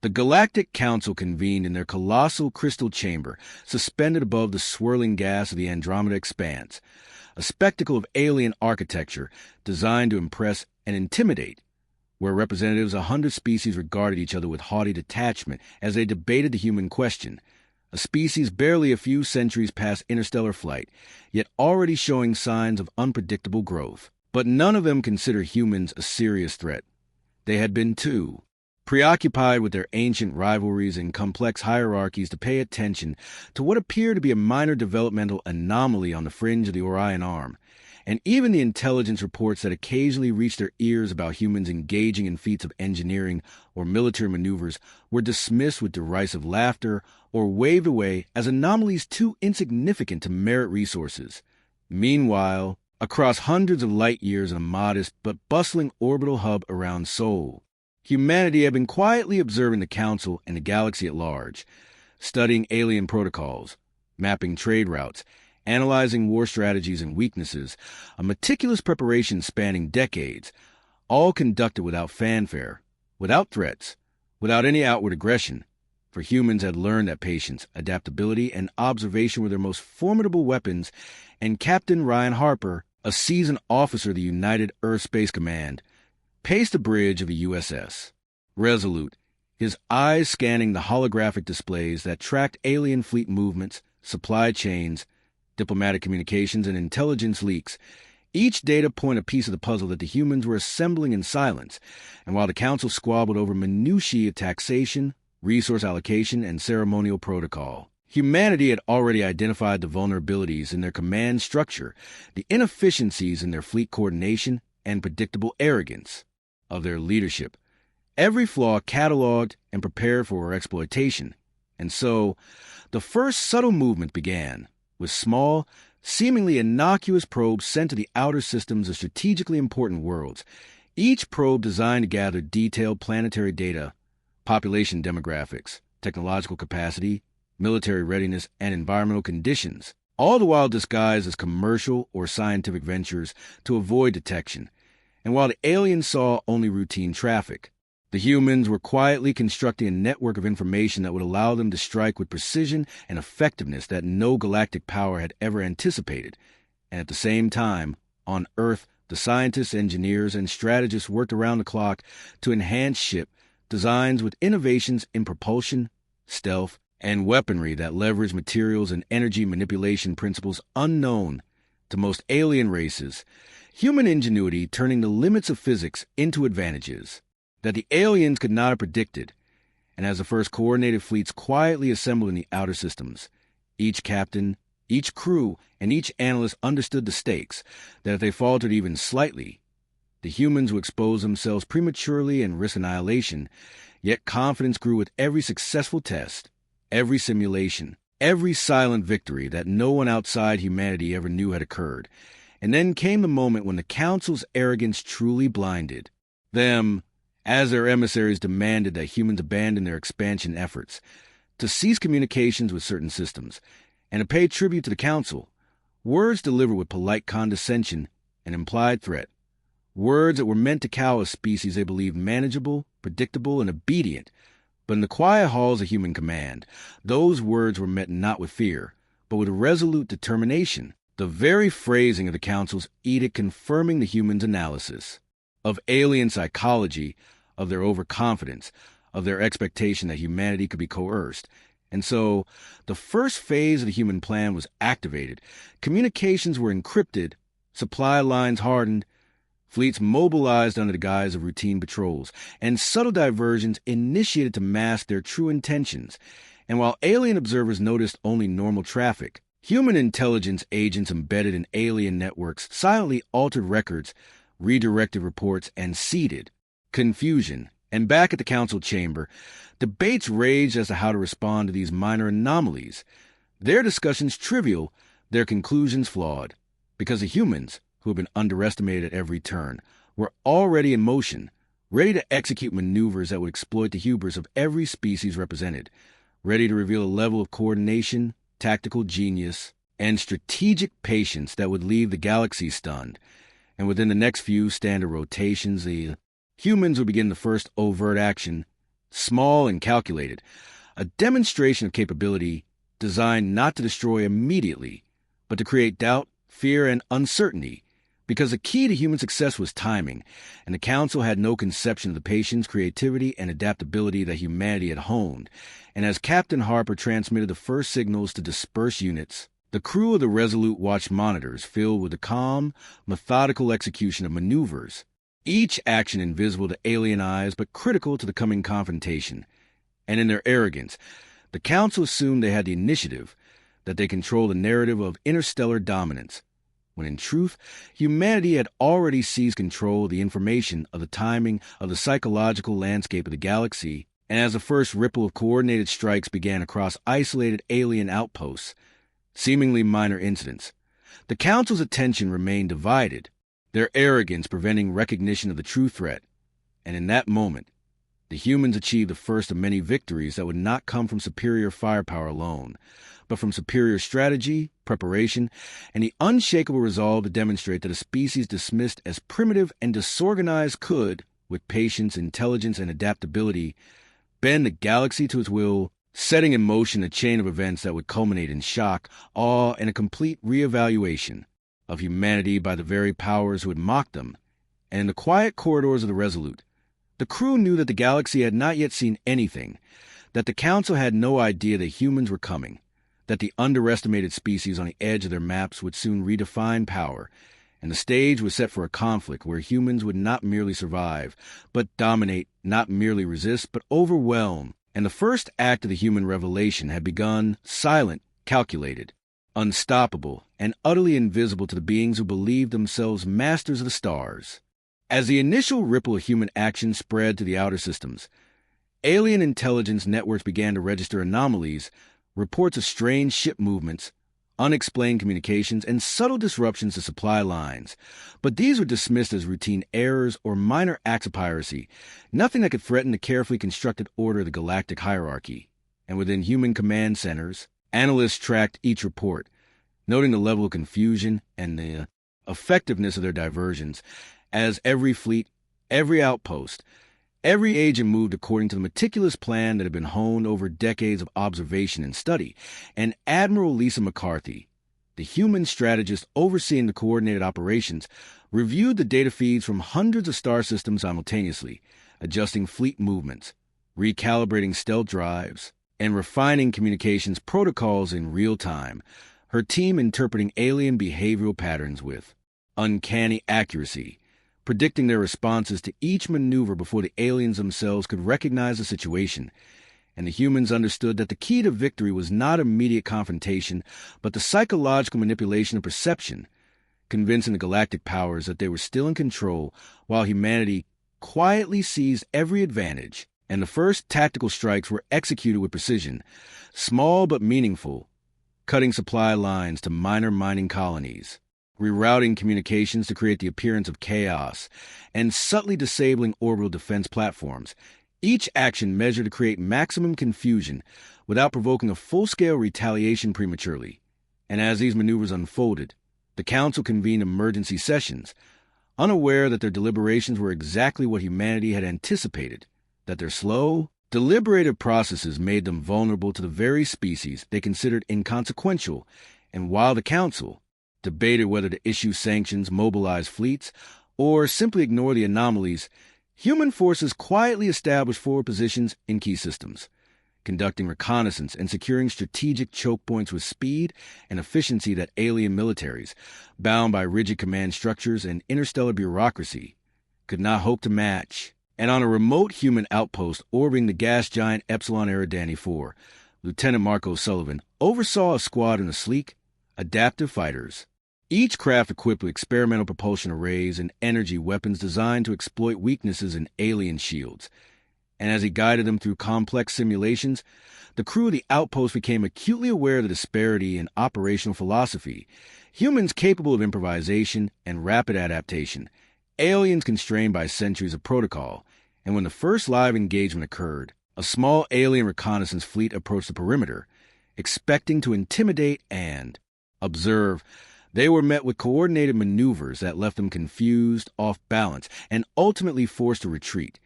The Galactic Council convened in their colossal crystal chamber, suspended above the swirling gas of the Andromeda Expanse, a spectacle of alien architecture designed to impress and intimidate, where representatives of 100 species regarded each other with haughty detachment as they debated the human question, a species barely a few centuries past interstellar flight, yet already showing signs of unpredictable growth. But none of them considered humans a serious threat. They had been too, preoccupied with their ancient rivalries and complex hierarchies to pay attention to what appeared to be a minor developmental anomaly on the fringe of the Orion Arm. And even the intelligence reports that occasionally reached their ears about humans engaging in feats of engineering or military maneuvers were dismissed with derisive laughter or waved away as anomalies too insignificant to merit resources. Meanwhile, across hundreds of light years in a modest but bustling orbital hub around Sol, humanity had been quietly observing the Council and the galaxy at large, studying alien protocols, mapping trade routes, analyzing war strategies and weaknesses, a meticulous preparation spanning decades, all conducted without fanfare, without threats, without any outward aggression, for humans had learned that patience, adaptability, and observation were their most formidable weapons, and Captain Ryan Harper, a seasoned officer of the United Earth Space Command, paced the bridge of a USS, resolute, his eyes scanning the holographic displays that tracked alien fleet movements, supply chains, diplomatic communications, and intelligence leaks, each data point a piece of the puzzle that the humans were assembling in silence, and while the Council squabbled over minutiae of taxation, resource allocation, and ceremonial protocol, humanity had already identified the vulnerabilities in their command structure, the inefficiencies in their fleet coordination, and predictable arrogance of their leadership, every flaw cataloged and prepared for exploitation. And so, the first subtle movement began, with small, seemingly innocuous probes sent to the outer systems of strategically important worlds, each probe designed to gather detailed planetary data, population demographics, technological capacity, military readiness, and environmental conditions, all the while disguised as commercial or scientific ventures to avoid detection. And while the aliens saw only routine traffic, the humans were quietly constructing a network of information that would allow them to strike with precision and effectiveness that no galactic power had ever anticipated. And at the same time, on Earth, the scientists, engineers, and strategists worked around the clock to enhance ship designs with innovations in propulsion, stealth, and weaponry that leveraged materials and energy manipulation principles unknown to most alien races, human ingenuity turning the limits of physics into advantages that the aliens could not have predicted. And as the first coordinated fleets quietly assembled in the outer systems, each captain, each crew, and each analyst understood the stakes, that if they faltered even slightly, the humans would expose themselves prematurely and risk annihilation. Yet confidence grew with every successful test, every simulation, every silent victory that no one outside humanity ever knew had occurred. And then came the moment when the Council's arrogance truly blinded them, as their emissaries demanded that humans abandon their expansion efforts, to cease communications with certain systems, and to pay tribute to the Council. Words delivered with polite condescension and implied threat. Words that were meant to cow a species they believed manageable, predictable, and obedient. But in the quiet halls of human command, those words were met not with fear, but with resolute determination, the very phrasing of the Council's edict confirming the humans' analysis of alien psychology, of their overconfidence, of their expectation that humanity could be coerced. And so, the first phase of the human plan was activated. Communications were encrypted, supply lines hardened, fleets mobilized under the guise of routine patrols, and subtle diversions initiated to mask their true intentions. And while alien observers noticed only normal traffic, human intelligence agents embedded in alien networks silently altered records, redirected reports, and seeded confusion. And back at the Council chamber, debates raged as to how to respond to these minor anomalies. Their discussions trivial, their conclusions flawed, because the humans, who had been underestimated at every turn, were already in motion, ready to execute maneuvers that would exploit the hubris of every species represented, ready to reveal a level of coordination, tactical genius, and strategic patience that would leave the galaxy stunned. And within the next few standard rotations, the humans would begin the first overt action, small and calculated, a demonstration of capability designed not to destroy immediately, but to create doubt, fear, and uncertainty, because the key to human success was timing, and the Council had no conception of the patience, creativity, and adaptability that humanity had honed. And as Captain Harper transmitted the first signals to disperse units, the crew of the Resolute watched monitors filled with the calm, methodical execution of maneuvers, each action invisible to alien eyes but critical to the coming confrontation. And in their arrogance, the Council assumed they had the initiative, that they controlled the narrative of interstellar dominance, when in truth, humanity had already seized control of the information of the timing of the psychological landscape of the galaxy. And as the first ripple of coordinated strikes began across isolated alien outposts, seemingly minor incidents, the Council's attention remained divided, their arrogance preventing recognition of the true threat. And in that moment, the humans achieved the first of many victories that would not come from superior firepower alone, but from superior strategy, preparation, and the unshakable resolve to demonstrate that a species dismissed as primitive and disorganized could, with patience, intelligence, and adaptability, bend the galaxy to its will, setting in motion a chain of events that would culminate in shock, awe, and a complete reevaluation of humanity by the very powers who had mocked them. And in the quiet corridors of the Resolute, the crew knew that the galaxy had not yet seen anything, that the Council had no idea that humans were coming, that the underestimated species on the edge of their maps would soon redefine power, and the stage was set for a conflict where humans would not merely survive, but dominate, not merely resist, but overwhelm. And the first act of the human revelation had begun, silent, calculated, unstoppable, and utterly invisible to the beings who believed themselves masters of the stars. As the initial ripple of human action spread to the outer systems, alien intelligence networks began to register anomalies, reports of strange ship movements, unexplained communications, and subtle disruptions to supply lines. But these were dismissed as routine errors or minor acts of piracy, nothing that could threaten the carefully constructed order of the galactic hierarchy. And within human command centers, analysts tracked each report, noting the level of confusion and the effectiveness of their diversions, as every fleet, every outpost, every agent moved according to the meticulous plan that had been honed over decades of observation and study. And Admiral Lisa McCarthy, the human strategist overseeing the coordinated operations, reviewed the data feeds from hundreds of star systems simultaneously, adjusting fleet movements, recalibrating stealth drives, and refining communications protocols in real time, her team interpreting alien behavioral patterns with uncanny accuracy, predicting their responses to each maneuver before the aliens themselves could recognize the situation. And the humans understood that the key to victory was not immediate confrontation, but the psychological manipulation of perception, convincing the galactic powers that they were still in control while humanity quietly seized every advantage. And the first tactical strikes were executed with precision, small but meaningful, cutting supply lines to minor mining colonies, rerouting communications to create the appearance of chaos, and subtly disabling orbital defense platforms, each action measured to create maximum confusion without provoking a full-scale retaliation prematurely. And as these maneuvers unfolded, the Council convened emergency sessions, unaware that their deliberations were exactly what humanity had anticipated, that their slow, deliberative processes made them vulnerable to the very species they considered inconsequential. And while the Council debated whether to issue sanctions, mobilize fleets, or simply ignore the anomalies, human forces quietly established forward positions in key systems, conducting reconnaissance and securing strategic choke points with speed and efficiency that alien militaries, bound by rigid command structures and interstellar bureaucracy, could not hope to match. And on a remote human outpost orbiting the gas giant Epsilon Eridani 4, Lieutenant Marco Sullivan oversaw a squadron of sleek, adaptive fighters, each craft equipped with experimental propulsion arrays and energy weapons designed to exploit weaknesses in alien shields. And as he guided them through complex simulations, the crew of the outpost became acutely aware of the disparity in operational philosophy. Humans capable of improvisation and rapid adaptation, aliens constrained by centuries of protocol. And when the first live engagement occurred, a small alien reconnaissance fleet approached the perimeter, expecting to intimidate and observe. They were met with coordinated maneuvers that left them confused, off balance, and ultimately forced to retreat.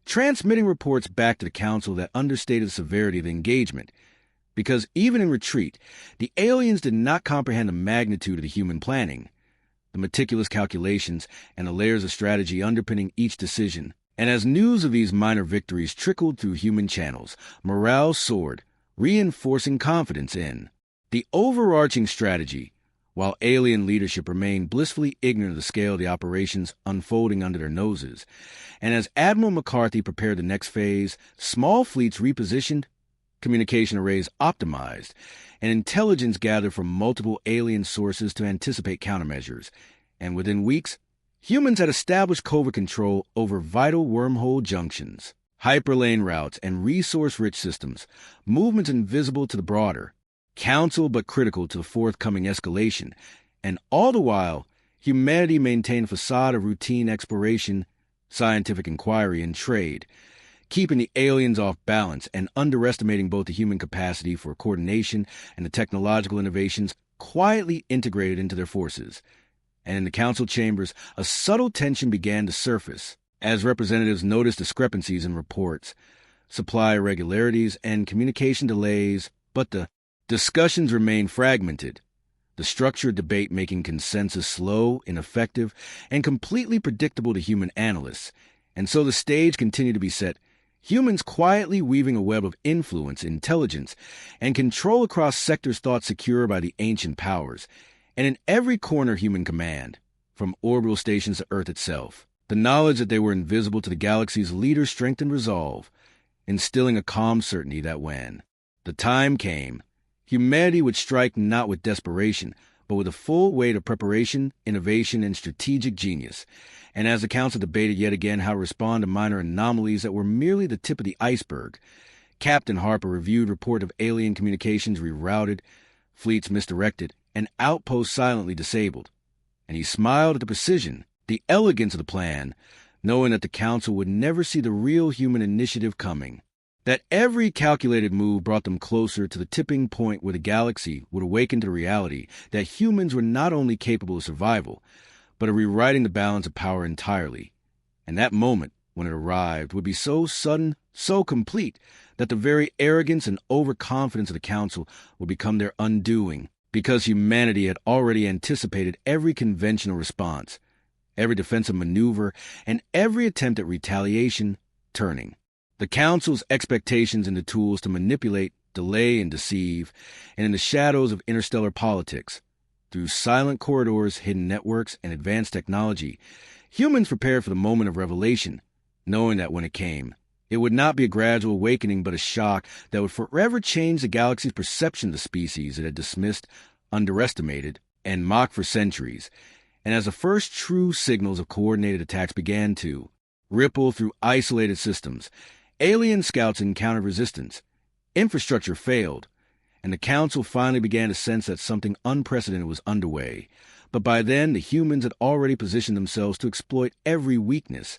transmitting reports back to the Council that understated the severity of the engagement. Because even in retreat, the aliens did not comprehend the magnitude of the human planning, the meticulous calculations, and the layers of strategy underpinning each decision. And as news of these minor victories trickled through human channels, morale soared, reinforcing confidence in the overarching strategy, while alien leadership remained blissfully ignorant of the scale of the operations unfolding under their noses. And as Admiral McCarthy prepared the next phase, small fleets repositioned, communication arrays optimized, and intelligence gathered from multiple alien sources to anticipate countermeasures. And within weeks, humans had established covert control over vital wormhole junctions, hyperlane routes, and resource-rich systems, movements invisible to the broader Council but critical to the forthcoming escalation. And all the while, humanity maintained a facade of routine exploration, scientific inquiry, and trade, keeping the aliens off balance and underestimating both the human capacity for coordination and the technological innovations quietly integrated into their forces. And in the Council chambers, a subtle tension began to surface as representatives noticed discrepancies in reports, supply irregularities, and communication delays, but the discussions remained fragmented, the structured debate making consensus slow, ineffective, and completely predictable to human analysts. And so the stage continued to be set, humans quietly weaving a web of influence, intelligence, and control across sectors thought secure by the ancient powers, and in every corner human command, from orbital stations to Earth itself. The knowledge that they were invisible to the galaxy's leaders strengthened resolve, instilling a calm certainty that when the time came, humanity would strike not with desperation, but with the full weight of preparation, innovation, and strategic genius. And as the Council debated yet again how to respond to minor anomalies that were merely the tip of the iceberg, Captain Harper reviewed report of alien communications rerouted, fleets misdirected, and outposts silently disabled. And he smiled at the precision, the elegance of the plan, knowing that the Council would never see the real human initiative coming. That every calculated move brought them closer to the tipping point where the galaxy would awaken to the reality that humans were not only capable of survival, but of rewriting the balance of power entirely. And that moment, when it arrived, would be so sudden, so complete, that the very arrogance and overconfidence of the Council would become their undoing, because humanity had already anticipated every conventional response, every defensive maneuver, and every attempt at retaliation turning. The Council's expectations into tools to manipulate, delay, and deceive, and in the shadows of interstellar politics, through silent corridors, hidden networks, and advanced technology, humans prepared for the moment of revelation, knowing that when it came, it would not be a gradual awakening but a shock that would forever change the galaxy's perception of the species it had dismissed, underestimated, and mocked for centuries. And as the first true signals of coordinated attacks began to ripple through isolated systems, alien scouts encountered resistance, infrastructure failed, and the Council finally began to sense that something unprecedented was underway. But by then, the humans had already positioned themselves to exploit every weakness,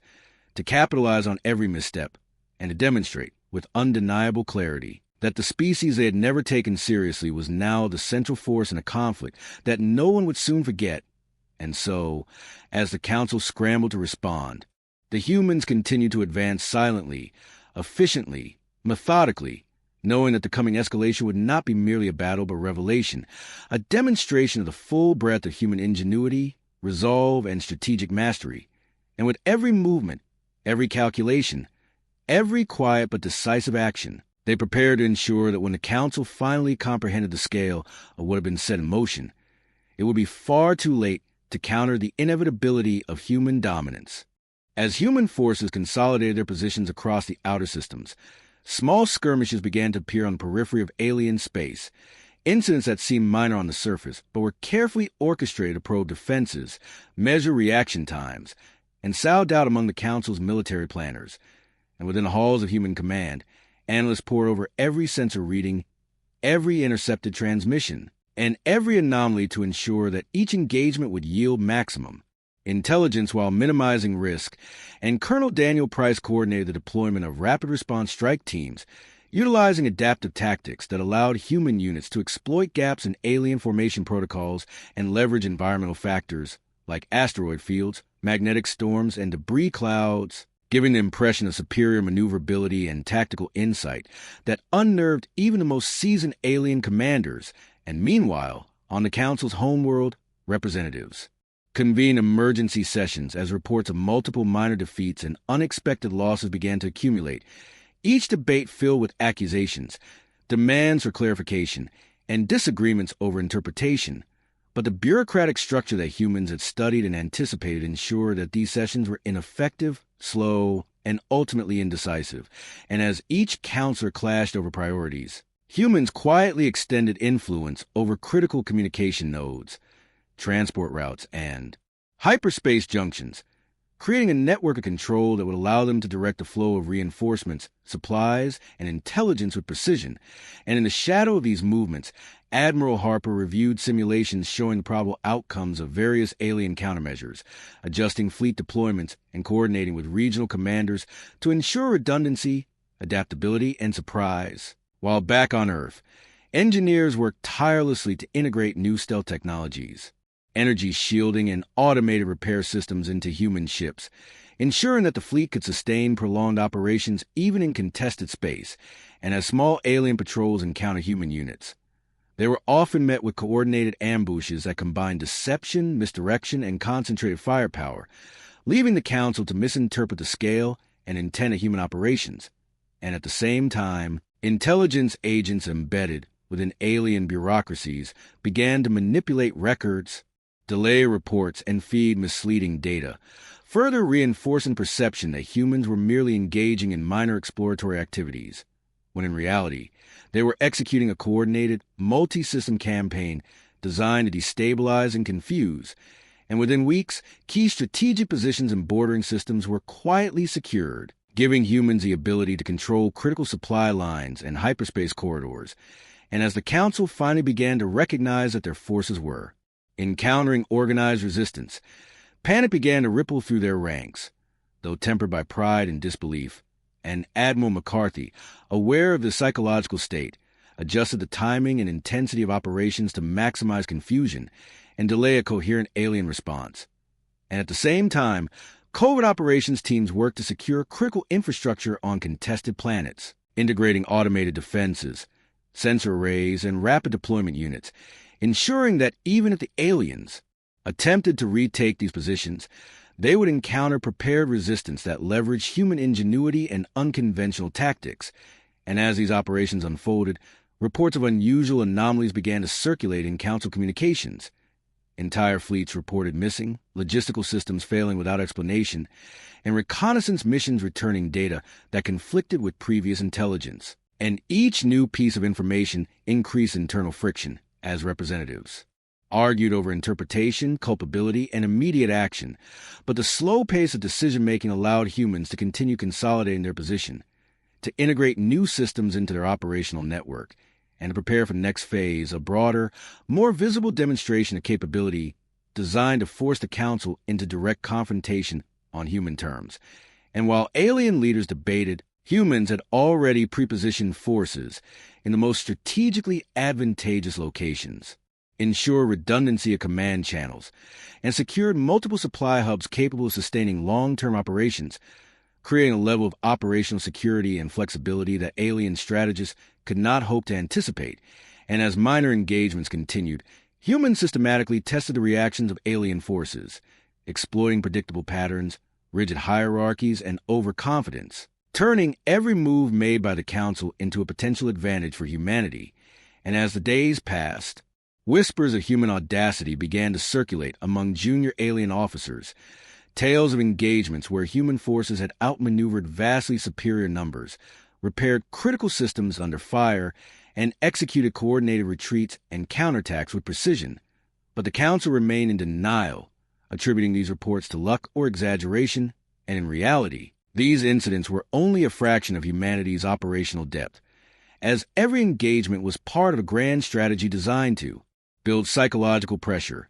to capitalize on every misstep, and to demonstrate, with undeniable clarity, that the species they had never taken seriously was now the central force in a conflict that no one would soon forget. And so, as the Council scrambled to respond, the humans continued to advance silently, efficiently, methodically, knowing that the coming escalation would not be merely a battle but revelation, a demonstration of the full breadth of human ingenuity, resolve, and strategic mastery. And with every movement, every calculation, every quiet but decisive action, they prepared to ensure that when the Council finally comprehended the scale of what had been set in motion, it would be far too late to counter the inevitability of human dominance. As human forces consolidated their positions across the outer systems, small skirmishes began to appear on the periphery of alien space, incidents that seemed minor on the surface, but were carefully orchestrated to probe defenses, measure reaction times, and sow doubt among the Council's military planners. And within the halls of human command, analysts pored over every sensor reading, every intercepted transmission, and every anomaly to ensure that each engagement would yield maximum intelligence while minimizing risk, and Colonel Daniel Price coordinated the deployment of rapid response strike teams, utilizing adaptive tactics that allowed human units to exploit gaps in alien formation protocols and leverage environmental factors like asteroid fields, magnetic storms, and debris clouds giving the impression of superior maneuverability and tactical insight that unnerved even the most seasoned alien commanders, and meanwhile, on the Council's homeworld, representatives convened emergency sessions as reports of multiple minor defeats and unexpected losses began to accumulate, each debate filled with accusations, demands for clarification, and disagreements over interpretation. But the bureaucratic structure that humans had studied and anticipated ensured that these sessions were ineffective, slow, and ultimately indecisive. And as each counselor clashed over priorities, humans quietly extended influence over critical communication nodes, transport routes, and hyperspace junctions, creating a network of control that would allow them to direct the flow of reinforcements, supplies, and intelligence with precision. And in the shadow of these movements, Admiral Harper reviewed simulations showing the probable outcomes of various alien countermeasures, adjusting fleet deployments and coordinating with regional commanders to ensure redundancy, adaptability, and surprise. While back on Earth, engineers worked tirelessly to integrate new stealth technologies, energy shielding, and automated repair systems into human ships, ensuring that the fleet could sustain prolonged operations even in contested space, and as small alien patrols encounter human units. They were often met with coordinated ambushes that combined deception, misdirection, and concentrated firepower, leaving the Council to misinterpret the scale and intent of human operations. And at the same time, intelligence agents embedded within alien bureaucracies began to manipulate records, delay reports, and feed misleading data, further reinforcing perception that humans were merely engaging in minor exploratory activities, when in reality, they were executing a coordinated, multi-system campaign designed to destabilize and confuse. And within weeks, key strategic positions and bordering systems were quietly secured, giving humans the ability to control critical supply lines and hyperspace corridors. And as the Council finally began to recognize that their forces were encountering organized resistance, panic began to ripple through their ranks, though tempered by pride and disbelief. And Admiral McCarthy, aware of the psychological state, adjusted the timing and intensity of operations to maximize confusion and delay a coherent alien response. And at the same time, covert operations teams worked to secure critical infrastructure on contested planets, integrating automated defenses, sensor arrays, and rapid deployment units, ensuring that even if the aliens attempted to retake these positions, they would encounter prepared resistance that leveraged human ingenuity and unconventional tactics. And as these operations unfolded, reports of unusual anomalies began to circulate in Council communications. Entire fleets reported missing, logistical systems failing without explanation, and reconnaissance missions returning data that conflicted with previous intelligence. And each new piece of information increased internal friction as representatives argued over interpretation, culpability, and immediate action. But the slow pace of decision-making allowed humans to continue consolidating their position, to integrate new systems into their operational network, and to prepare for the next phase, a broader, more visible demonstration of capability designed to force the Council into direct confrontation on human terms. And while alien leaders debated, humans had already prepositioned forces in the most strategically advantageous locations, ensure redundancy of command channels, and secured multiple supply hubs capable of sustaining long-term operations, creating a level of operational security and flexibility that alien strategists could not hope to anticipate. And as minor engagements continued, humans systematically tested the reactions of alien forces, exploiting predictable patterns, rigid hierarchies, and overconfidence, turning every move made by the Council into a potential advantage for humanity. And as the days passed, whispers of human audacity began to circulate among junior alien officers, tales of engagements where human forces had outmaneuvered vastly superior numbers, repaired critical systems under fire, and executed coordinated retreats and counterattacks with precision. But the Council remained in denial, attributing these reports to luck or exaggeration, and in reality, these incidents were only a fraction of humanity's operational depth, as every engagement was part of a grand strategy designed to build psychological pressure,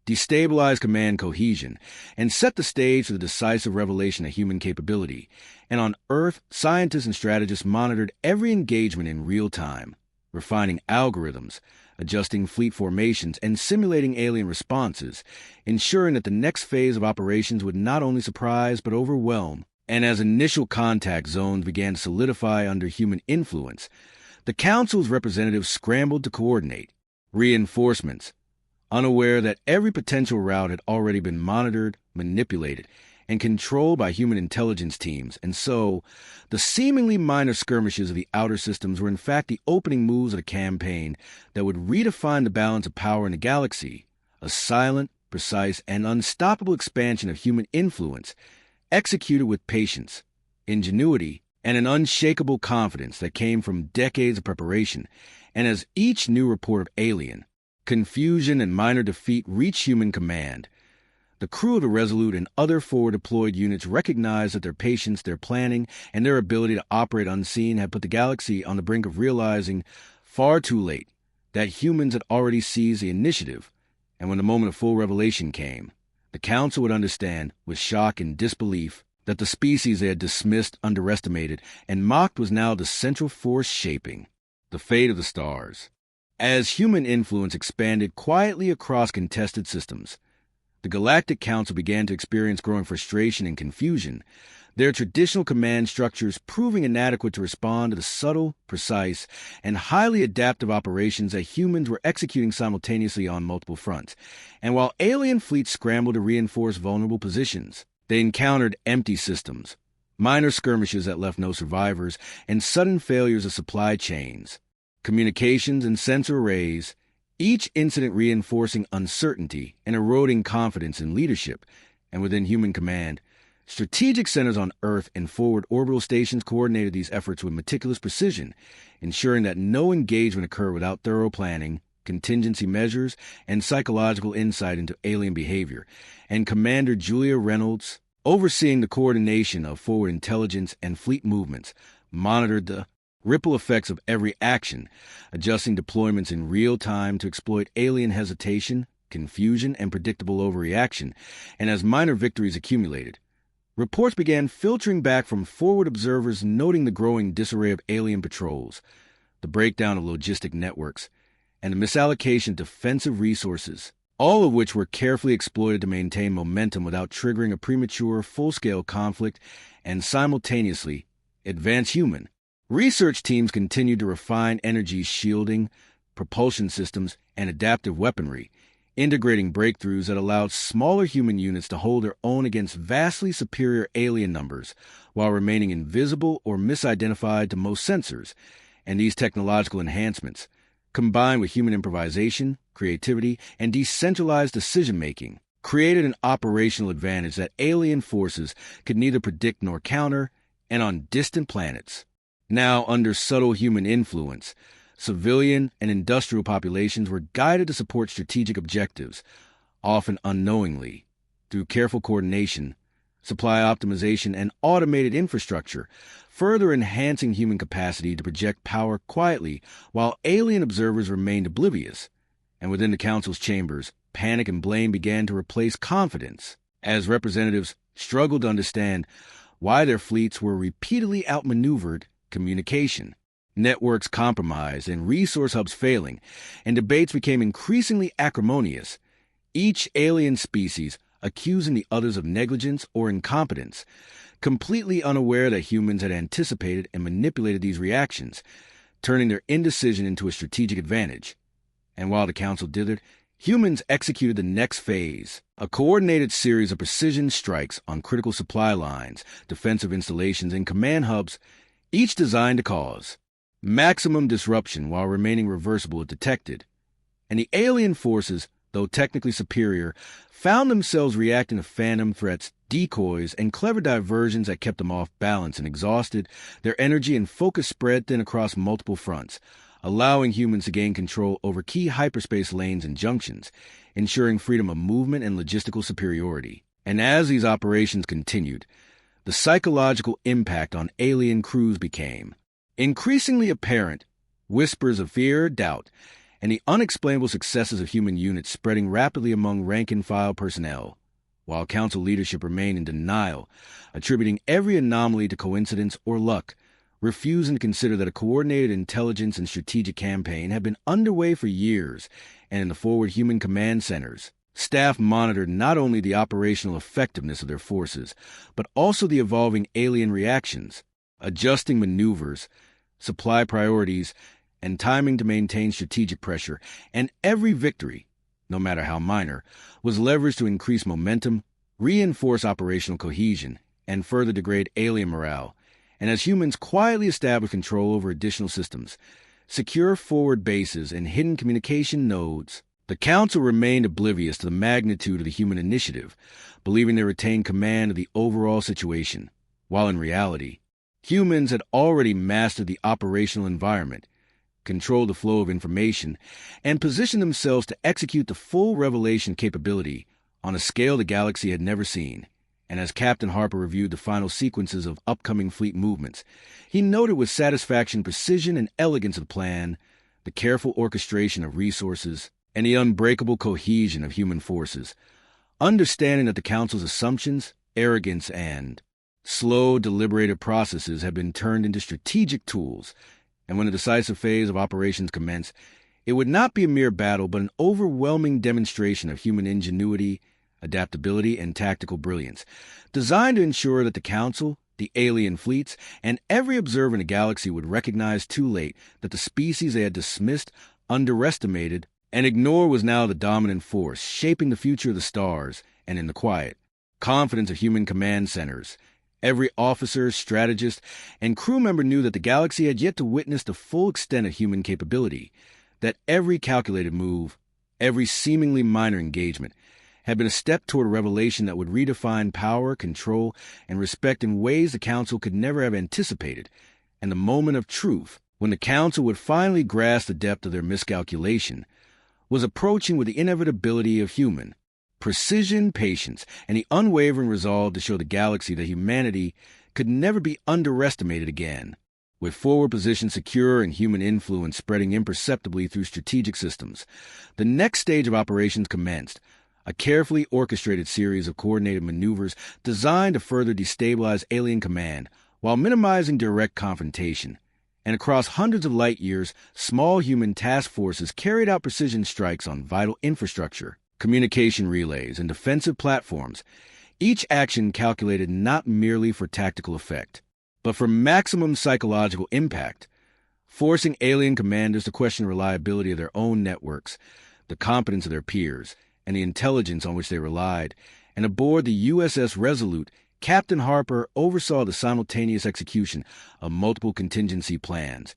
destabilize command cohesion, and set the stage for the decisive revelation of human capability. And on Earth, scientists and strategists monitored every engagement in real time, refining algorithms, adjusting fleet formations, and simulating alien responses, ensuring that the next phase of operations would not only surprise but overwhelm And as initial contact zones began to solidify under human influence, the Council's representatives scrambled to coordinate reinforcements, unaware that every potential route had already been monitored, manipulated, and controlled by human intelligence teams, and so the seemingly minor skirmishes of the outer systems were in fact the opening moves of a campaign that would redefine the balance of power in the galaxy, a silent, precise, and unstoppable expansion of human influence, executed with patience, ingenuity, and an unshakable confidence that came from decades of preparation. And as each new report of alien, confusion, and minor defeat reached human command, the crew of the Resolute and other forward-deployed units recognized that their patience, their planning, and their ability to operate unseen had put the galaxy on the brink of realizing, far too late, that humans had already seized the initiative, and when the moment of full revelation came, the Council would understand, with shock and disbelief, that the species they had dismissed, underestimated, and mocked was now the central force shaping the fate of the stars. As human influence expanded quietly across contested systems, the Galactic Council began to experience growing frustration and confusion, their traditional command structures proving inadequate to respond to the subtle, precise, and highly adaptive operations that humans were executing simultaneously on multiple fronts. And while alien fleets scrambled to reinforce vulnerable positions, they encountered empty systems, minor skirmishes that left no survivors, and sudden failures of supply chains, communications, and sensor arrays, each incident reinforcing uncertainty and eroding confidence in leadership and within human command. Strategic centers on Earth and forward orbital stations coordinated these efforts with meticulous precision, ensuring that no engagement occurred without thorough planning, contingency measures, and psychological insight into alien behavior. And Commander Julia Reynolds, overseeing the coordination of forward intelligence and fleet movements, monitored the ripple effects of every action, adjusting deployments in real time to exploit alien hesitation, confusion, and predictable overreaction. And as minor victories accumulated, reports began filtering back from forward observers noting the growing disarray of alien patrols, the breakdown of logistic networks, and the misallocation of defensive resources, all of which were carefully exploited to maintain momentum without triggering a premature, full-scale conflict and simultaneously advance human. Research teams continued to refine energy shielding, propulsion systems, and adaptive weaponry, integrating breakthroughs that allowed smaller human units to hold their own against vastly superior alien numbers while remaining invisible or misidentified to most sensors. And these technological enhancements, combined with human improvisation, creativity, and decentralized decision-making, created an operational advantage that alien forces could neither predict nor counter, and on distant planets. Now, under subtle human influence, civilian and industrial populations were guided to support strategic objectives, often unknowingly, through careful coordination, supply optimization, and automated infrastructure, further enhancing human capacity to project power quietly while alien observers remained oblivious. And within the Council's chambers, panic and blame began to replace confidence, as representatives struggled to understand why their fleets were repeatedly outmaneuvered, communication, networks compromised, and resource hubs failing, and debates became increasingly acrimonious, each alien species accusing the others of negligence or incompetence, completely unaware that humans had anticipated and manipulated these reactions, turning their indecision into a strategic advantage. And while the Council dithered, humans executed the next phase, a coordinated series of precision strikes on critical supply lines, defensive installations, and command hubs, each designed to cause maximum disruption while remaining reversible if detected. And the alien forces, though technically superior, found themselves reacting to phantom threats, decoys, and clever diversions that kept them off balance and exhausted, their energy and focus spread thin across multiple fronts, allowing humans to gain control over key hyperspace lanes and junctions, ensuring freedom of movement and logistical superiority. And as these operations continued, the psychological impact on alien crews became increasingly apparent, whispers of fear, doubt, and the unexplainable successes of human units spreading rapidly among rank-and-file personnel, while Council leadership remained in denial, attributing every anomaly to coincidence or luck, refusing to consider that a coordinated intelligence and strategic campaign had been underway for years, and in the forward human command centers, Staff monitored not only the operational effectiveness of their forces, but also the evolving alien reactions, adjusting maneuvers, supply priorities, and timing to maintain strategic pressure, and every victory, no matter how minor, was leveraged to increase momentum, reinforce operational cohesion, and further degrade alien morale, and as humans quietly established control over additional systems, secure forward bases, and hidden communication nodes, the Council remained oblivious to the magnitude of the human initiative, believing they retained command of the overall situation, while in reality, humans had already mastered the operational environment, controlled the flow of information, and positioned themselves to execute the full revelation capability on a scale the galaxy had never seen. And as Captain Harper reviewed the final sequences of upcoming fleet movements, he noted with satisfaction precision and elegance of the plan, the careful orchestration of resources, and the unbreakable cohesion of human forces, understanding that the Council's assumptions, arrogance, and slow, deliberative processes had been turned into strategic tools, and when the decisive phase of operations commenced, it would not be a mere battle but an overwhelming demonstration of human ingenuity, adaptability, and tactical brilliance, designed to ensure that the Council, the alien fleets, and every observer in the galaxy would recognize too late that the species they had dismissed, underestimated, and ignored was now the dominant force, shaping the future of the stars, and in the quiet confidence of human command centers. Every officer, strategist, and crew member knew that the galaxy had yet to witness the full extent of human capability, that every calculated move, every seemingly minor engagement, had been a step toward a revelation that would redefine power, control, and respect in ways the Council could never have anticipated, and the moment of truth, when the Council would finally grasp the depth of their miscalculation, was approaching with the inevitability of human precision, patience, and the unwavering resolve to show the galaxy that humanity could never be underestimated again. With forward positions secure and human influence spreading imperceptibly through strategic systems, the next stage of operations commenced, a carefully orchestrated series of coordinated maneuvers designed to further destabilize alien command while minimizing direct confrontation. And across hundreds of light years, small human task forces carried out precision strikes on vital infrastructure, communication relays, and defensive platforms, each action calculated not merely for tactical effect, but for maximum psychological impact, forcing alien commanders to question the reliability of their own networks, the competence of their peers, and the intelligence on which they relied. And aboard the USS Resolute, Captain Harper oversaw the simultaneous execution of multiple contingency plans,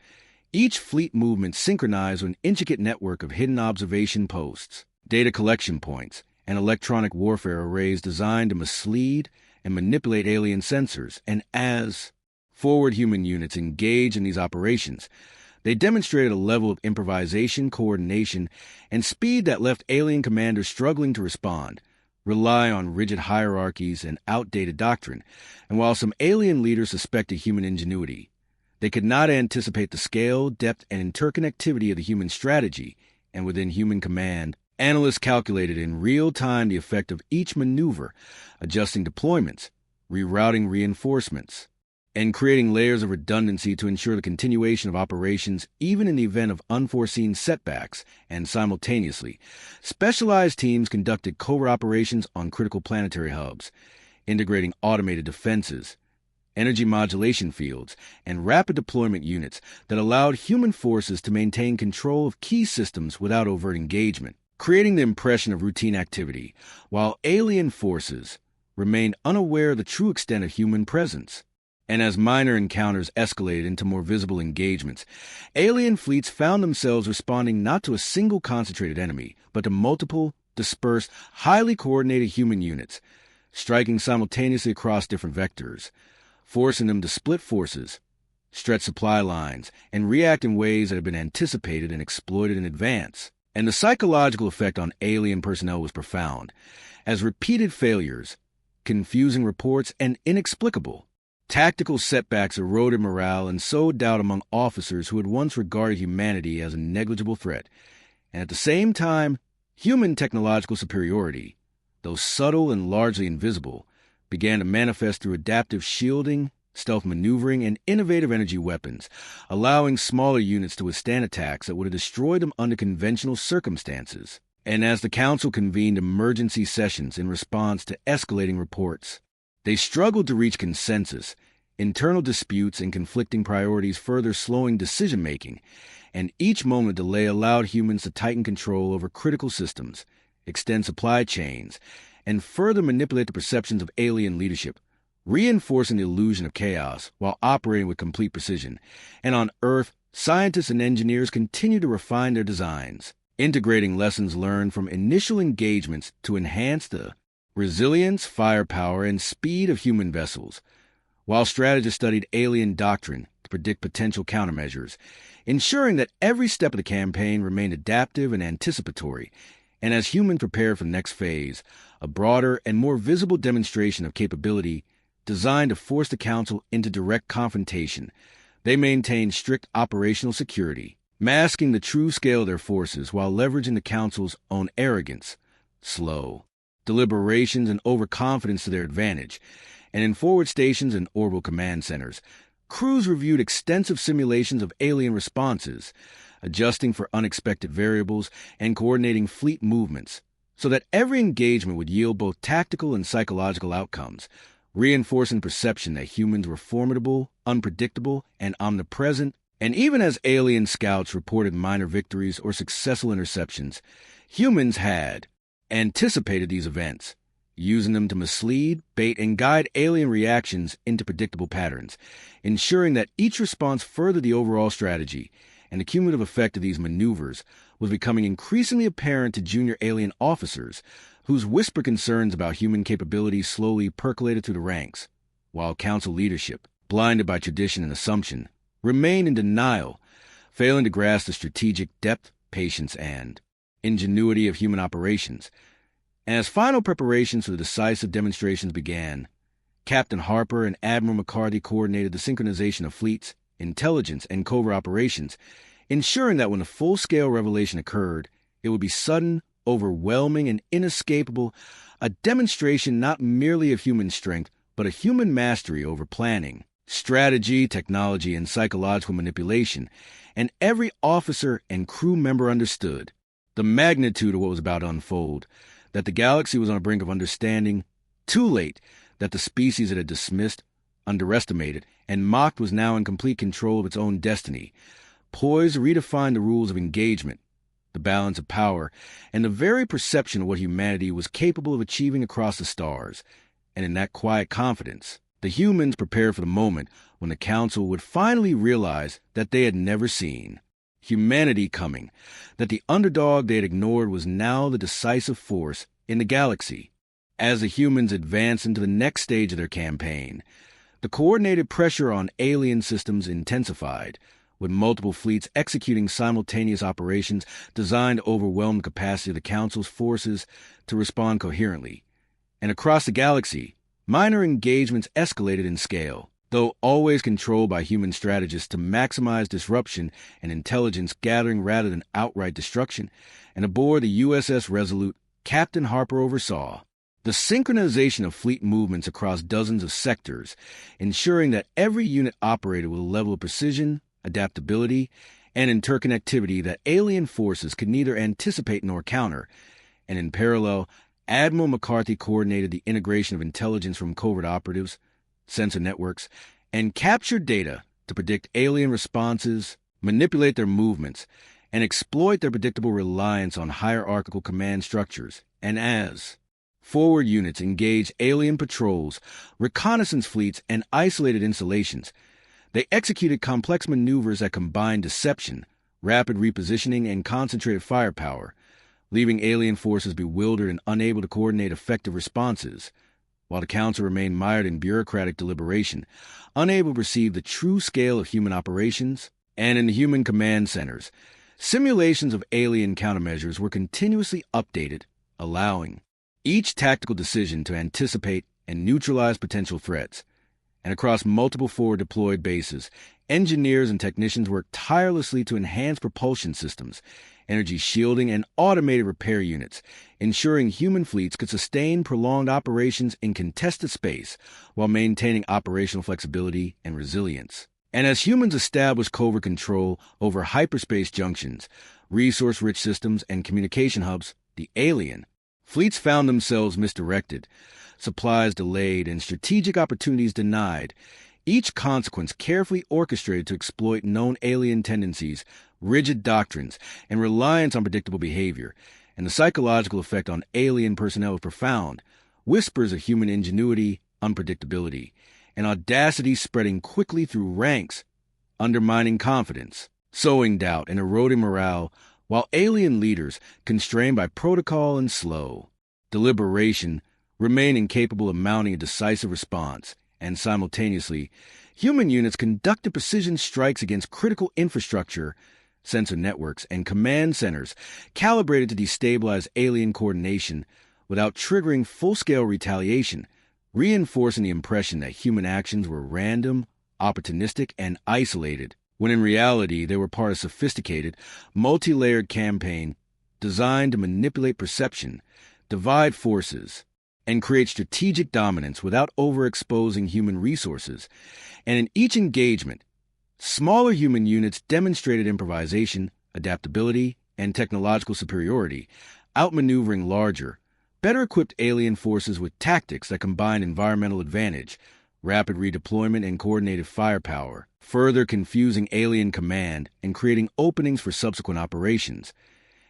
each fleet movement synchronized with an intricate network of hidden observation posts, data collection points, and electronic warfare arrays designed to mislead and manipulate alien sensors. And as forward human units engaged in these operations, they demonstrated a level of improvisation, coordination, and speed that left alien commanders struggling to respond, rely on rigid hierarchies and outdated doctrine, and while some alien leaders suspected human ingenuity, they could not anticipate the scale, depth, and interconnectivity of the human strategy, and within human command, analysts calculated in real time the effect of each maneuver, adjusting deployments, rerouting reinforcements, and creating layers of redundancy to ensure the continuation of operations even in the event of unforeseen setbacks. And simultaneously, specialized teams conducted covert operations on critical planetary hubs, integrating automated defenses, energy modulation fields, and rapid deployment units that allowed human forces to maintain control of key systems without overt engagement, creating the impression of routine activity, while alien forces remained unaware of the true extent of human presence. And as minor encounters escalated into more visible engagements, alien fleets found themselves responding not to a single concentrated enemy, but to multiple, dispersed, highly coordinated human units, striking simultaneously across different vectors, forcing them to split forces, stretch supply lines, and react in ways that had been anticipated and exploited in advance. And the psychological effect on alien personnel was profound, as repeated failures, confusing reports, and inexplicable tactical setbacks eroded morale and sowed doubt among officers who had once regarded humanity as a negligible threat. And at the same time, human technological superiority, though subtle and largely invisible, began to manifest through adaptive shielding, stealth maneuvering, and innovative energy weapons, allowing smaller units to withstand attacks that would have destroyed them under conventional circumstances. And as the Council convened emergency sessions in response to escalating reports, they struggled to reach consensus, internal disputes and conflicting priorities further slowing decision-making, and each moment of delay allowed humans to tighten control over critical systems, extend supply chains, and further manipulate the perceptions of alien leadership, reinforcing the illusion of chaos while operating with complete precision. And on Earth, scientists and engineers continue to refine their designs, integrating lessons learned from initial engagements to enhance the resilience, firepower, and speed of human vessels, while strategists studied alien doctrine to predict potential countermeasures, ensuring that every step of the campaign remained adaptive and anticipatory. And as humans prepared for the next phase, a broader and more visible demonstration of capability designed to force the Council into direct confrontation, they maintained strict operational security, masking the true scale of their forces while leveraging the Council's own arrogance, slow deliberations, and overconfidence to their advantage. And in forward stations and orbital command centers, crews reviewed extensive simulations of alien responses, adjusting for unexpected variables and coordinating fleet movements so that every engagement would yield both tactical and psychological outcomes, reinforcing perception that humans were formidable, unpredictable, and omnipresent. And even as alien scouts reported minor victories or successful interceptions, humans had anticipated these events, using them to mislead, bait, and guide alien reactions into predictable patterns, ensuring that each response furthered the overall strategy. And the cumulative effect of these maneuvers was becoming increasingly apparent to junior alien officers, whose whispered concerns about human capabilities slowly percolated through the ranks, while Council leadership, blinded by tradition and assumption, remained in denial, failing to grasp the strategic depth, patience, and ingenuity of human operations. And as final preparations for the decisive demonstrations began, Captain Harper and Admiral McCarthy coordinated the synchronization of fleets, intelligence, and covert operations, ensuring that when the full-scale revelation occurred, it would be sudden, overwhelming, and inescapable, a demonstration not merely of human strength, but of human mastery over planning, strategy, technology, and psychological manipulation. And every officer and crew member understood the magnitude of what was about to unfold, that the galaxy was on the brink of understanding, too late, that the species it had dismissed, underestimated, and mocked was now in complete control of its own destiny, poised to redefine the rules of engagement, the balance of power, and the very perception of what humanity was capable of achieving across the stars. And in that quiet confidence, the humans prepared for the moment when the Council would finally realize that they had never seen humanity coming, that the underdog they had ignored was now the decisive force in the galaxy. As the humans advanced into the next stage of their campaign, the coordinated pressure on alien systems intensified, with multiple fleets executing simultaneous operations designed to overwhelm the capacity of the Council's forces to respond coherently. And across the galaxy, minor engagements escalated in scale, though always controlled by human strategists to maximize disruption and intelligence gathering rather than outright destruction. And aboard the USS Resolute, Captain Harper oversaw the synchronization of fleet movements across dozens of sectors, ensuring that every unit operated with a level of precision, adaptability, and interconnectivity that alien forces could neither anticipate nor counter. And in parallel, Admiral McCarthy coordinated the integration of intelligence from covert operatives, sensor networks, and captured data to predict alien responses, manipulate their movements, and exploit their predictable reliance on hierarchical command structures. And as forward units engaged alien patrols, reconnaissance fleets, and isolated installations, they executed complex maneuvers that combined deception, rapid repositioning, and concentrated firepower, leaving alien forces bewildered and unable to coordinate effective responses, while the Council remained mired in bureaucratic deliberation, unable to perceive the true scale of human operations. And in the human command centers, simulations of alien countermeasures were continuously updated, allowing each tactical decision to anticipate and neutralize potential threats. And across multiple forward-deployed bases, engineers and technicians worked tirelessly to enhance propulsion systems, energy shielding, and automated repair units, ensuring human fleets could sustain prolonged operations in contested space while maintaining operational flexibility and resilience. And as humans established covert control over hyperspace junctions, resource-rich systems, and communication hubs, the alien, fleets found themselves misdirected, supplies delayed, and strategic opportunities denied, each consequence carefully orchestrated to exploit known alien tendencies, rigid doctrines, and reliance on predictable behavior. And the psychological effect on alien personnel was profound. Whispers of human ingenuity, unpredictability, and audacity spreading quickly through ranks, undermining confidence, sowing doubt, and eroding morale, while alien leaders, constrained by protocol and slow deliberation, remain incapable of mounting a decisive response. And simultaneously, human units conducted precision strikes against critical infrastructure, sensor networks, and command centers calibrated to destabilize alien coordination without triggering full-scale retaliation, reinforcing the impression that human actions were random, opportunistic, and isolated, when in reality they were part of a sophisticated, multi-layered campaign designed to manipulate perception, divide forces, and create strategic dominance without overexposing human resources. And in each engagement, smaller human units demonstrated improvisation, adaptability, and technological superiority, outmaneuvering larger, better-equipped alien forces with tactics that combine environmental advantage, rapid redeployment, and coordinated firepower, further confusing alien command and creating openings for subsequent operations.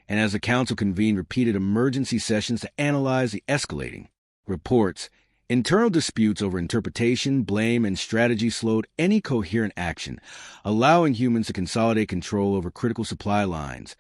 And as the Council convened repeated emergency sessions to analyze the escalating reports, internal disputes over interpretation, blame, and strategy slowed any coherent action, allowing humans to consolidate control over critical supply lines,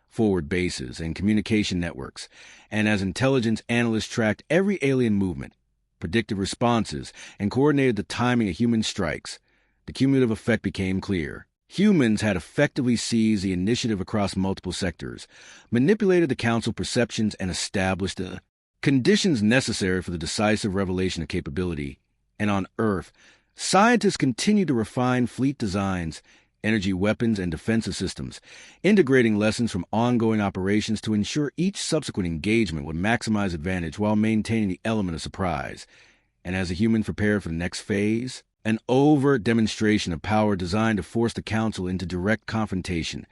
forward bases, and communication networks. And as intelligence analysts tracked every alien movement, predicted responses, and coordinated the timing of human strikes, the cumulative effect became clear. Humans had effectively seized the initiative across multiple sectors, manipulated the Council perceptions, and established the conditions necessary for the decisive revelation of capability. And on Earth, scientists continued to refine fleet designs, energy weapons, and defensive systems, integrating lessons from ongoing operations to ensure each subsequent engagement would maximize advantage while maintaining the element of surprise. And as the humans prepared for the next phase, an overt demonstration of power designed to force the Council into direct confrontation.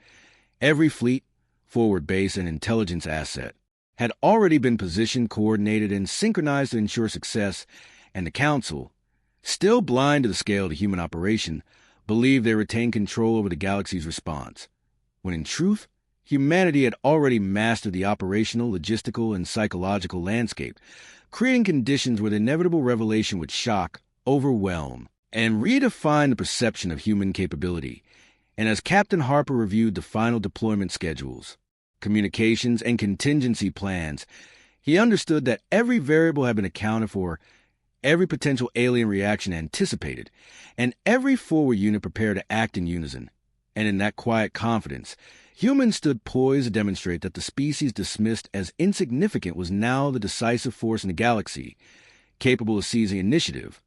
Every fleet, forward base, and intelligence asset had already been positioned, coordinated, and synchronized to ensure success, and the Council, still blind to the scale of the human operation, believed they retained control over the galaxy's response, when in truth, humanity had already mastered the operational, logistical, and psychological landscape, creating conditions where the inevitable revelation would shock, overwhelm, and redefine the perception of human capability. And as Captain Harper reviewed the final deployment schedules, communications, and contingency plans, he understood that every variable had been accounted for, every potential alien reaction anticipated, and every forward unit prepared to act in unison. And in that quiet confidence, humans stood poised to demonstrate that the species dismissed as insignificant was now the decisive force in the galaxy, capable of seizing initiative,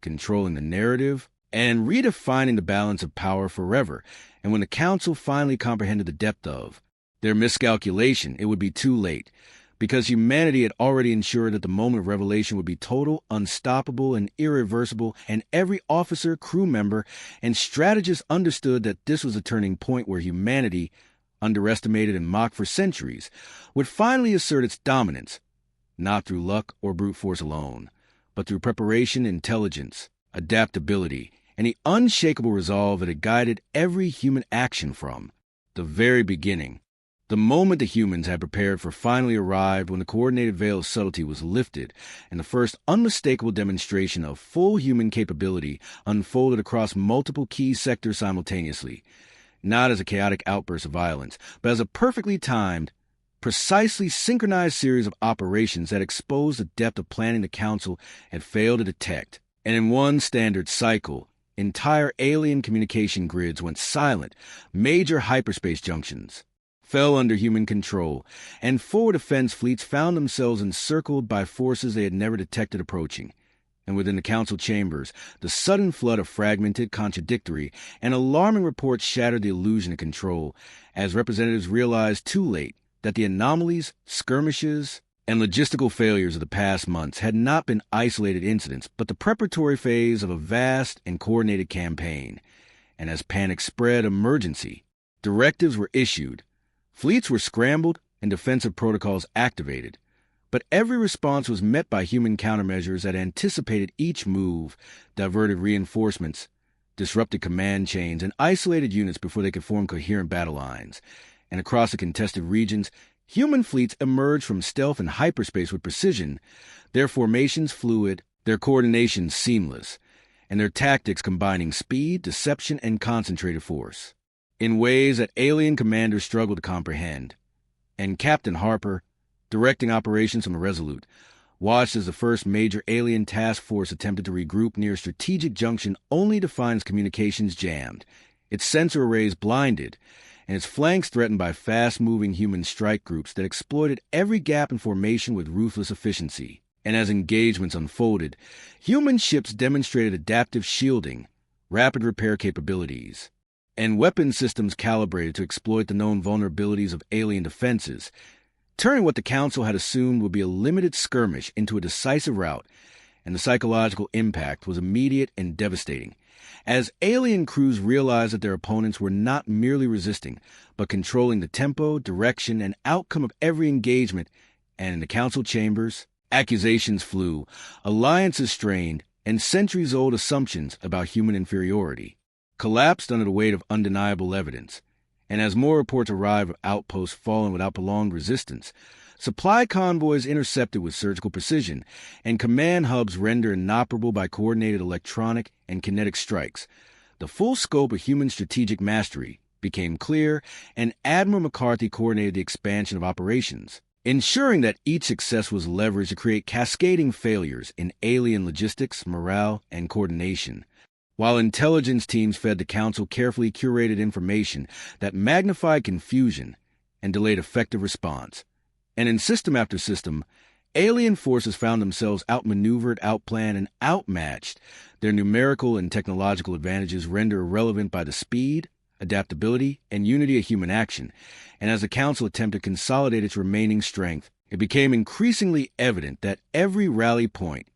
controlling the narrative, and redefining the balance of power forever. And when the Council finally comprehended the depth of their miscalculation, it would be too late, because humanity had already ensured that the moment of revelation would be total, unstoppable, and irreversible, and every officer, crew member, and strategist understood that this was a turning point where humanity, underestimated and mocked for centuries, would finally assert its dominance, not through luck or brute force alone, but through preparation, intelligence, adaptability, and the unshakable resolve that had guided every human action from the very beginning. The moment the humans had prepared for finally arrived when the coordinated veil of subtlety was lifted and the first unmistakable demonstration of full human capability unfolded across multiple key sectors simultaneously, not as a chaotic outburst of violence, but as a perfectly timed, precisely synchronized series of operations that exposed the depth of planning the Council had failed to detect. And in one standard cycle, entire alien communication grids went silent, major hyperspace junctions fell under human control, and forward defense fleets found themselves encircled by forces they had never detected approaching. And within the Council chambers, the sudden flood of fragmented, contradictory, and alarming reports shattered the illusion of control, as representatives realized too late that the anomalies, skirmishes, and logistical failures of the past months had not been isolated incidents, but the preparatory phase of a vast and coordinated campaign. And as panic spread, emergency directives were issued. Fleets were scrambled, and defensive protocols activated. But every response was met by human countermeasures that anticipated each move, diverted reinforcements, disrupted command chains, and isolated units before they could form coherent battle lines. And across the contested regions, human fleets emerged from stealth and hyperspace with precision, their formations fluid, their coordination seamless, and their tactics combining speed, deception, and concentrated force in ways that alien commanders struggled to comprehend. And Captain Harper, directing operations from the Resolute, watched as the first major alien task force attempted to regroup near a strategic junction only to find its communications jammed, its sensor arrays blinded, and its flanks threatened by fast-moving human strike groups that exploited every gap in formation with ruthless efficiency. And as engagements unfolded, human ships demonstrated adaptive shielding, rapid repair capabilities, and weapon systems calibrated to exploit the known vulnerabilities of alien defenses, turning what the Council had assumed would be a limited skirmish into a decisive rout. And the psychological impact was immediate and devastating, as alien crews realized that their opponents were not merely resisting, but controlling the tempo, direction, and outcome of every engagement. And in the Council chambers, accusations flew, alliances strained, and centuries-old assumptions about human inferiority collapsed under the weight of undeniable evidence. And as more reports arrived of outposts falling without prolonged resistance, supply convoys intercepted with surgical precision, and command hubs rendered inoperable by coordinated electronic and kinetic strikes, the full scope of human strategic mastery became clear, and Admiral McCarthy coordinated the expansion of operations, ensuring that each success was leveraged to create cascading failures in alien logistics, morale, and coordination, while intelligence teams fed the Council carefully curated information that magnified confusion and delayed effective response. And in system after system, alien forces found themselves outmaneuvered, outplanned, and outmatched, their numerical and technological advantages rendered irrelevant by the speed, adaptability, and unity of human action. And as the Council attempted to consolidate its remaining strength, it became increasingly evident that every rally point,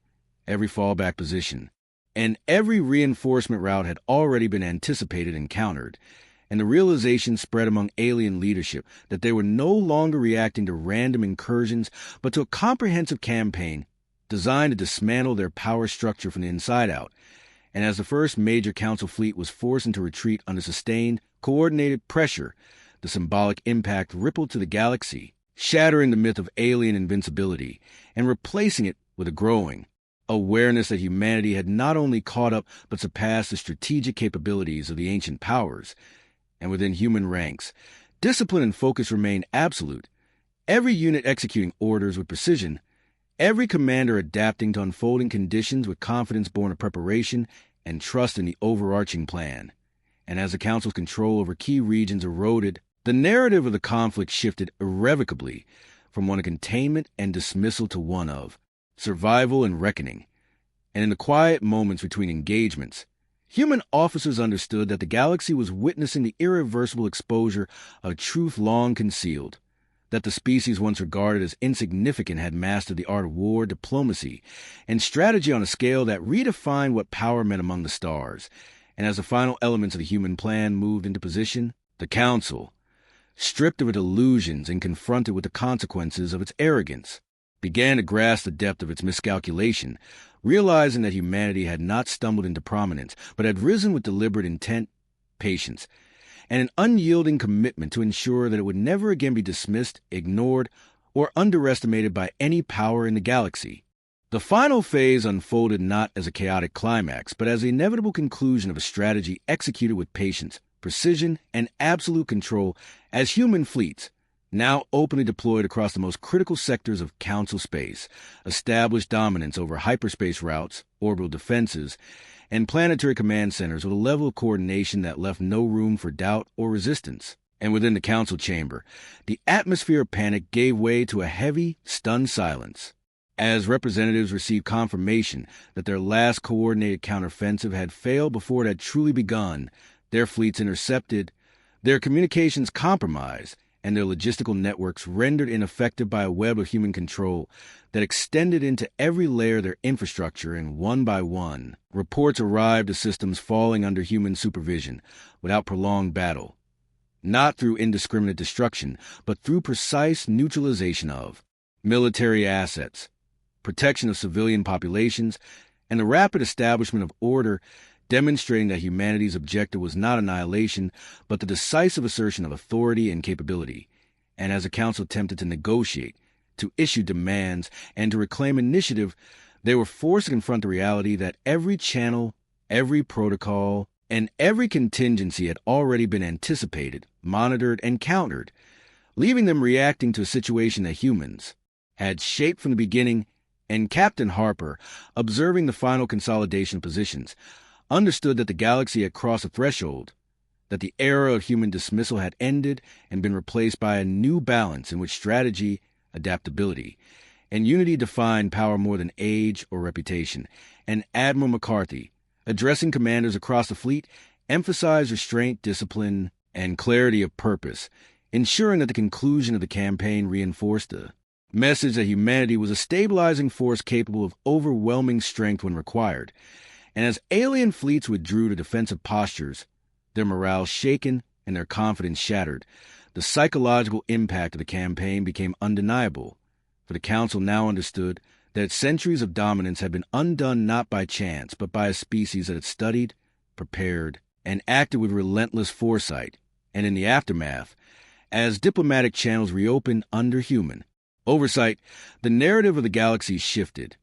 every fallback position, and every reinforcement route had already been anticipated and countered, and the realization spread among alien leadership that they were no longer reacting to random incursions, but to a comprehensive campaign designed to dismantle their power structure from the inside out. And as the first major Council fleet was forced into retreat under sustained, coordinated pressure, the symbolic impact rippled to the galaxy, shattering the myth of alien invincibility and replacing it with a growing awareness that humanity had not only caught up but surpassed the strategic capabilities of the ancient powers. And within human ranks, discipline and focus remained absolute, every unit executing orders with precision, every commander adapting to unfolding conditions with confidence born of preparation and trust in the overarching plan. And as the Council's control over key regions eroded, the narrative of the conflict shifted irrevocably from one of containment and dismissal to one of survival and reckoning. And in the quiet moments between engagements, human officers understood that the galaxy was witnessing the irreversible exposure of truth long concealed, that the species once regarded as insignificant had mastered the art of war, diplomacy, and strategy on a scale that redefined what power meant among the stars. And as the final elements of the human plan moved into position, the Council, stripped of its illusions and confronted with the consequences of its arrogance, began to grasp the depth of its miscalculation, realizing that humanity had not stumbled into prominence, but had risen with deliberate intent, patience, and an unyielding commitment to ensure that it would never again be dismissed, ignored, or underestimated by any power in the galaxy. The final phase unfolded not as a chaotic climax, but as the inevitable conclusion of a strategy executed with patience, precision, and absolute control as human fleets, now openly deployed across the most critical sectors of Council space, established dominance over hyperspace routes, orbital defenses, and planetary command centers with a level of coordination that left no room for doubt or resistance. And within the Council chamber, the atmosphere of panic gave way to a heavy, stunned silence, as representatives received confirmation that their last coordinated counteroffensive had failed before it had truly begun, their fleets intercepted, their communications compromised, and their logistical networks rendered ineffective by a web of human control that extended into every layer of their infrastructure. And one by one, reports arrived of systems falling under human supervision without prolonged battle, not through indiscriminate destruction, but through precise neutralization of military assets, protection of civilian populations, and the rapid establishment of order, demonstrating that humanity's objective was not annihilation, but the decisive assertion of authority and capability. And as the Council attempted to negotiate, to issue demands, and to reclaim initiative, they were forced to confront the reality that every channel, every protocol, and every contingency had already been anticipated, monitored, and countered, leaving them reacting to a situation that humans had shaped from the beginning. And Captain Harper, observing the final consolidation of positions, understood that the galaxy had crossed a threshold, that the era of human dismissal had ended and been replaced by a new balance in which strategy, adaptability, and unity defined power more than age or reputation. And Admiral McCarthy, addressing commanders across the fleet, emphasized restraint, discipline, and clarity of purpose, ensuring that the conclusion of the campaign reinforced the message that humanity was a stabilizing force capable of overwhelming strength when required. And as alien fleets withdrew to defensive postures, their morale shaken and their confidence shattered, the psychological impact of the campaign became undeniable, for the Council now understood that centuries of dominance had been undone not by chance, but by a species that had studied, prepared, and acted with relentless foresight. And in the aftermath, as diplomatic channels reopened under human oversight, the narrative of the galaxy shifted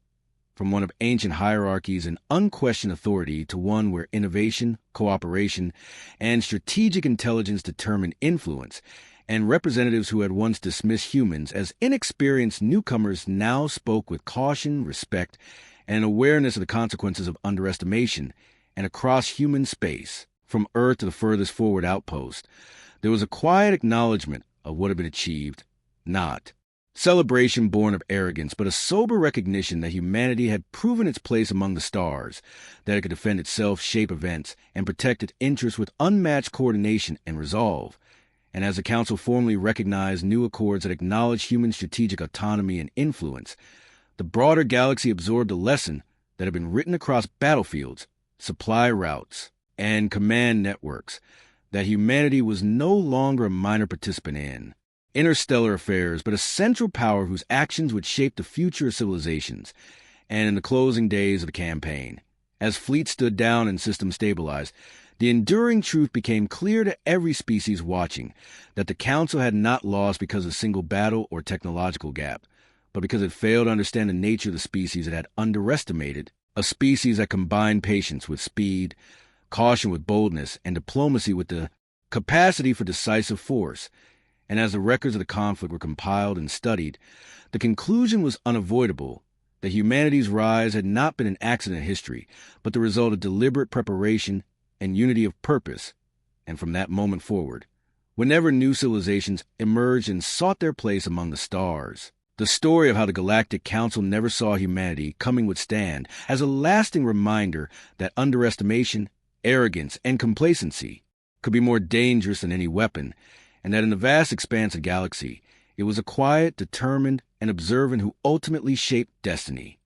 from one of ancient hierarchies and unquestioned authority to one where innovation, cooperation, and strategic intelligence determined influence, and representatives who had once dismissed humans as inexperienced newcomers now spoke with caution, respect, and an awareness of the consequences of underestimation. And across human space, from Earth to the furthest forward outpost, there was a quiet acknowledgement of what had been achieved, not celebration born of arrogance, but a sober recognition that humanity had proven its place among the stars, that it could defend itself, shape events, and protect its interests with unmatched coordination and resolve. And as the Council formally recognized new accords that acknowledged human strategic autonomy and influence, the broader galaxy absorbed a lesson that had been written across battlefields, supply routes, and command networks, that humanity was no longer a minor participant in interstellar affairs, but a central power whose actions would shape the future of civilizations. And in the closing days of the campaign, as fleets stood down and systems stabilized, the enduring truth became clear to every species watching, that the Council had not lost because of a single battle or technological gap, but because it failed to understand the nature of the species it had underestimated, a species that combined patience with speed, caution with boldness, and diplomacy with the capacity for decisive force. And as the records of the conflict were compiled and studied, the conclusion was unavoidable, that humanity's rise had not been an accident of history, but the result of deliberate preparation and unity of purpose. And from that moment forward, whenever new civilizations emerged and sought their place among the stars, the story of how the Galactic Council never saw humanity coming would stand as a lasting reminder that underestimation, arrogance, and complacency could be more dangerous than any weapon, and that in the vast expanse of galaxy, it was a quiet, determined, and observant who ultimately shaped destiny.